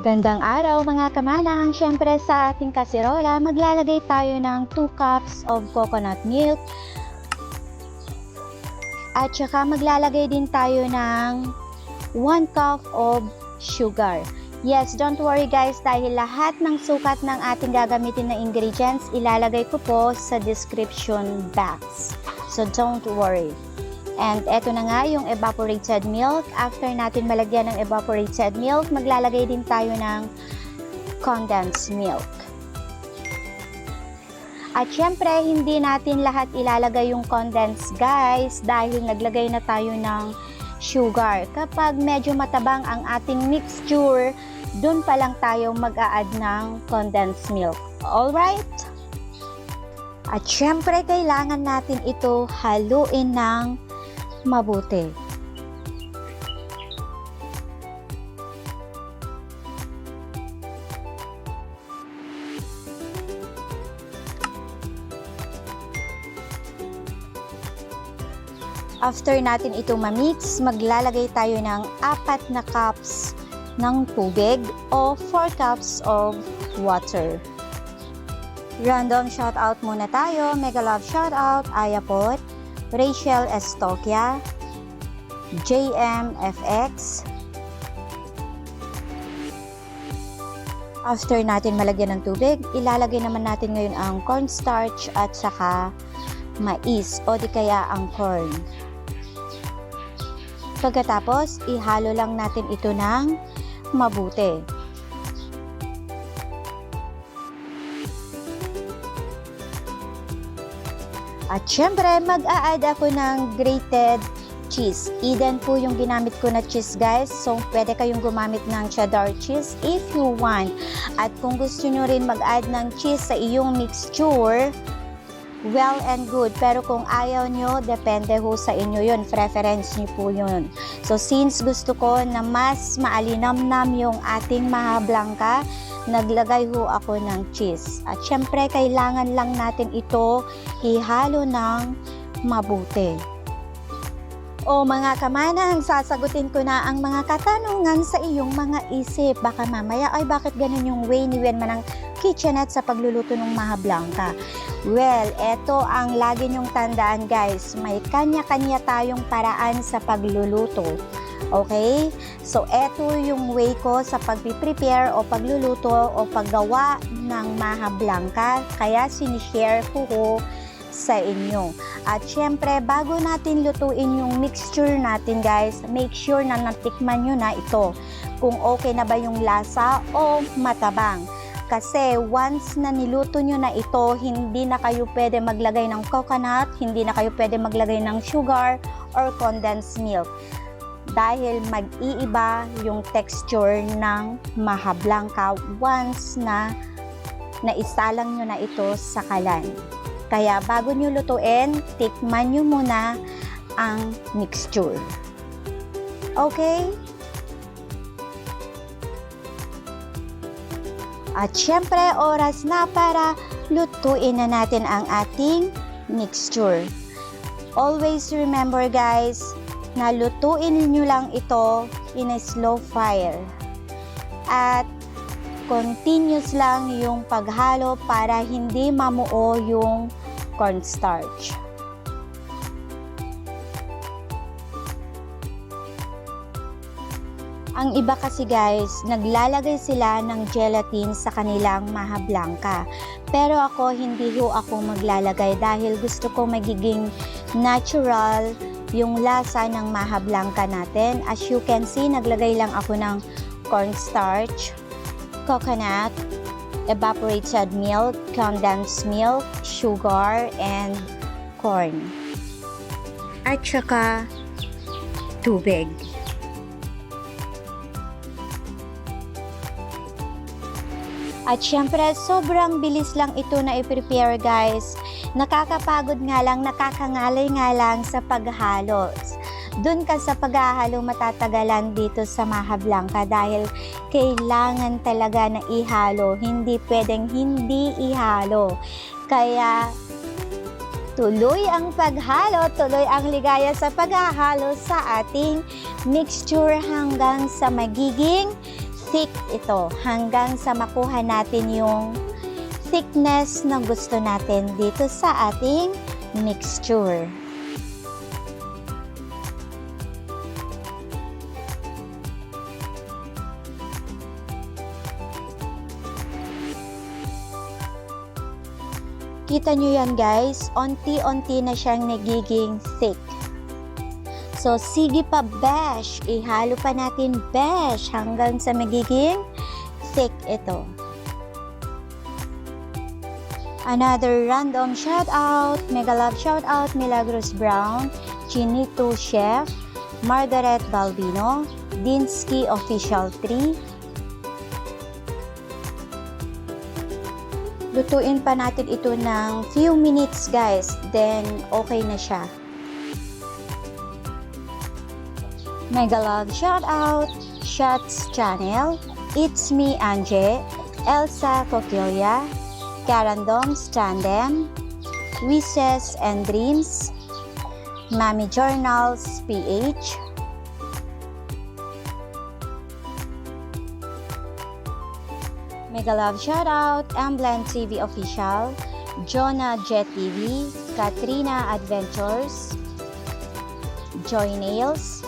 Gandang araw mga kamanang! Siyempre sa ating kaserola, maglalagay tayo ng 2 cups of coconut milk. At saka maglalagay din tayo ng 1 cup of sugar. Yes, don't worry guys, dahil lahat ng sukat ng ating gagamitin na ingredients, ilalagay ko po sa description box. So don't worry. And eto na nga yung evaporated milk. After natin malagyan ng evaporated milk, maglalagay din tayo ng condensed milk. At syempre, hindi natin lahat ilalagay yung condensed guys dahil naglagay na tayo ng sugar. Kapag medyo matabang ang ating mixture, dun pa lang tayo mag-a-add ng condensed milk. Alright? At syempre, kailangan natin ito haluin ng mabuti. After natin ito ma-mix, maglalagay tayo ng 4 na cups ng tubig o 4 cups of water. Random shoutout muna tayo. Mega love shoutout, Ayapot, Rachel Estokia, JMFX. After natin malagyan ng tubig, ilalagay naman natin ngayon ang cornstarch at saka mais o di kaya ang corn. Pagkatapos, ihalo lang natin ito ng mabuti. At syempre, mag-a-add ako ng grated cheese. Eden po yung ginamit ko na cheese guys. So, pwede kayong gumamit ng cheddar cheese if you want. At kung gusto nyo rin mag-add ng cheese sa iyong mixture, well and good. Pero kung ayaw nyo, depende ho sa inyo yun. Preference nyo po yun. So, since gusto ko na mas maalinamnam yung ating maha blanca, naglagay ho ako ng cheese. At syempre, kailangan lang natin ito ihalo ng mabuti. O mga kamanang, sasagutin ko na ang mga katanungan sa iyong mga isip. Baka mamaya, ay bakit ganun yung way ni Wenman ng kitchenette sa pagluluto ng maha blanca? Well, eto ang lagi nyong tandaan guys. May kanya-kanya tayong paraan sa pagluluto. Okay? So, eto yung way ko sa pag-prepare o pagluluto o paggawa ng maha blanca. Kaya sinishare ko sa inyo. At syempre, bago natin lutuin yung mixture natin guys, make sure na natikman nyo na ito. Kung okay na ba yung lasa o matabang. Kasi once na niluto nyo na ito, hindi na kayo pwede maglagay ng coconut, hindi na kayo pwede maglagay ng sugar or condensed milk. Dahil mag-iiba yung texture ng maha blanca once na naisalang nyo na ito sa kalan. Kaya bago nyo lutuin, tikman nyo muna ang mixture. Okay? At syempre, oras na para lutuin na natin ang ating mixture. Always remember guys, na lutuin nyo lang ito in a slow fire. At continuous lang yung paghalo para hindi mamuo yung cornstarch. Ang iba kasi guys, naglalagay sila ng gelatin sa kanilang maha blanca. Pero ako, hindi ho ako maglalagay dahil gusto ko magiging natural yung lasa ng maha blanca natin. As you can see, naglagay lang ako ng cornstarch, coconut, evaporated milk, condensed milk, sugar, and corn. At saka tubig. At syempre, sobrang bilis lang ito na i-prepare guys. Nakakapagod nga lang, nakakangalay nga lang sa paghalo. Doon ka sa paghahalo matatagalan dito sa maha blanca dahil kailangan talaga na ihalo. Hindi pwedeng hindi ihalo. Kaya tuloy ang paghalo, tuloy ang ligaya sa paghahalo sa ating mixture hanggang sa magiging thick ito hanggang sa makuha natin yung thickness na gusto natin dito sa ating mixture. Kita nyo yan guys, onti-onti na siyang nagiging thick. So sige pa besh, ihalo pa natin besh hanggang sa magiging thick ito. Another random shout out, mega love shout out, Milagros Brown, Chinito Chef, Margaret Balbino, Dinsky Official 3. Lutuin pa natin ito ng few minutes guys, then okay na siya. Mega love shout out, Shots Channel, It's Me Anje, Elsa Coquilia, Carandoms Tandem, Wishes and Dreams, Mami Journals PH, Mega love shout out, Ambland TV Official, Jonah Jet TV, Katrina Adventures, Joy Nails,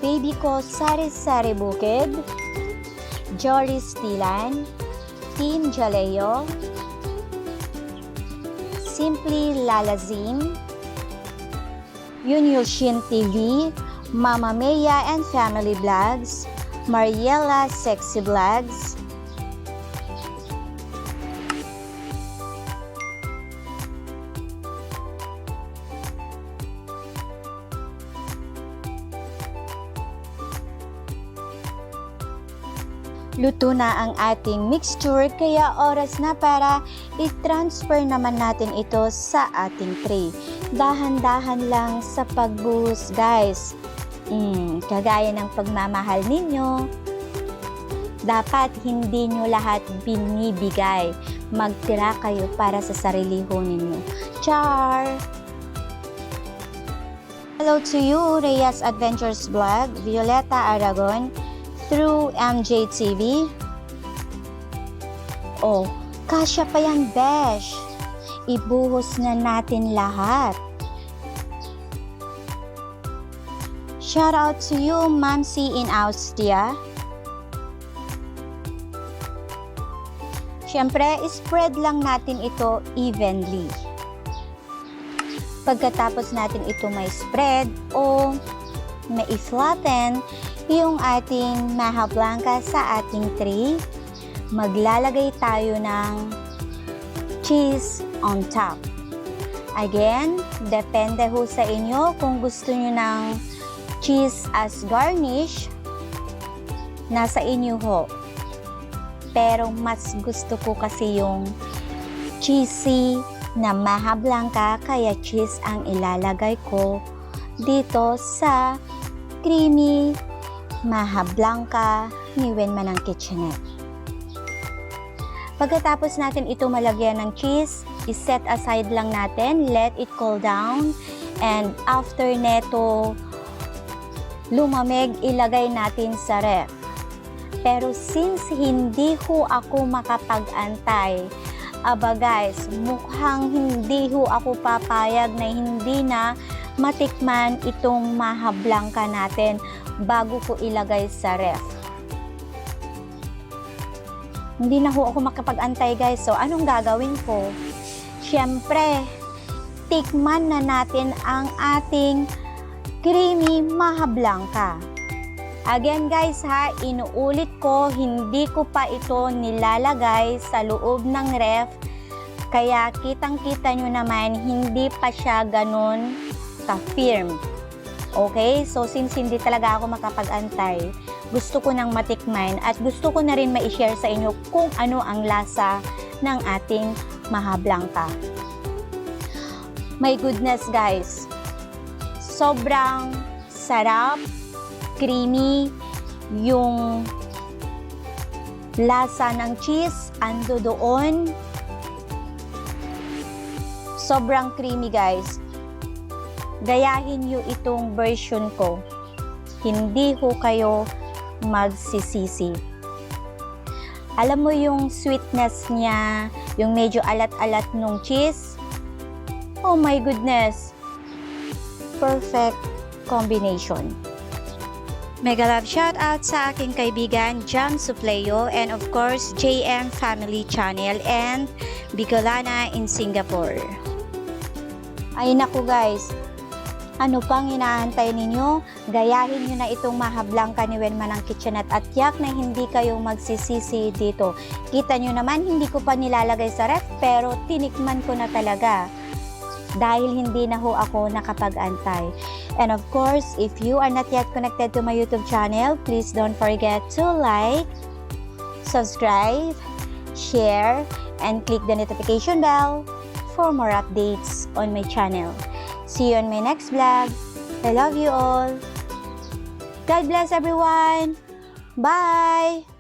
Baby ko Sari Sari Bukid, Joris Tilan, Team Jaleo, Simply Lalazim, Yunyushin TV, Mama Maya and Family Vlogs, Mariela Sexy Vlogs, luto na ang ating mixture, kaya oras na para i-transfer naman natin ito sa ating tray. Dahan-dahan lang sa pagbuhos guys. Kagaya ng pagmamahal ninyo, dapat hindi nyo lahat binibigay. Magtira kayo para sa sarili ho ninyo. Char! Hello to you, Reyes Adventures Vlog, Violeta Aragon, through MJ TV. Oh, kasya pa yan besh. Ibuhos na natin lahat. Shout out to you, Mamsi in Austria. Siyempre, spread lang natin ito evenly. Pagkatapos natin ito may spread o may flatten yung ating maha blanca sa ating tray, maglalagay tayo ng cheese on top. Again, depende ho sa inyo kung gusto nyo ng cheese as garnish, nasa inyo ho. Pero mas gusto ko kasi yung cheesy na maha blanca, kaya cheese ang ilalagay ko dito sa creamy maha blanca ni Wenmanang Kitchenette. Pagkatapos natin ito malagyan ng cheese, iset aside lang natin, let it cool down, and after neto lumamig, ilagay natin sa ref. Pero since hindi ho ako makapag-antay, aba guys, mukhang hindi ho ako papayag na hindi na matikman itong maha blanca natin bago ko ilagay sa ref. Hindi na ho ako makapag-antay guys. So, anong gagawin ko? Siyempre, tikman na natin ang ating creamy maha blanca. Again guys ha, inuulit ko, hindi ko pa ito nilalagay sa loob ng ref. Kaya kitang-kita nyo naman, hindi pa siya ganun ka-firm. Okay? So, since hindi talaga ako makapag-antay, gusto ko nang matikman at gusto ko na rin ma-share sa inyo kung ano ang lasa ng ating maha blanca. My goodness guys, sobrang sarap, creamy, yung lasa ng cheese ando doon. Sobrang creamy guys. Gayahin nyo itong version ko. Hindi ho kayo magsisisi. Alam mo yung sweetness niya, yung medyo alat-alat nung cheese. Oh my goodness! Perfect combination. Mega love shout out sa aking kaibigan Jam Supleo and of course JM Family Channel and Bicolana in Singapore. Ay naku guys, ano pang inaantay ninyo? Gayahin nyo na itong mahablang kaniwen manang kitchenette at yak na hindi kayo magsisisi dito. Kita nyo naman hindi ko pa nilalagay sa ref pero tinikman ko na talaga. Dahil hindi na ho ako nakapag-antay. And of course, if you are not yet connected to my YouTube channel, please don't forget to like, subscribe, share, and click the notification bell for more updates on my channel. See you on my next vlog. I love you all. God bless everyone. Bye!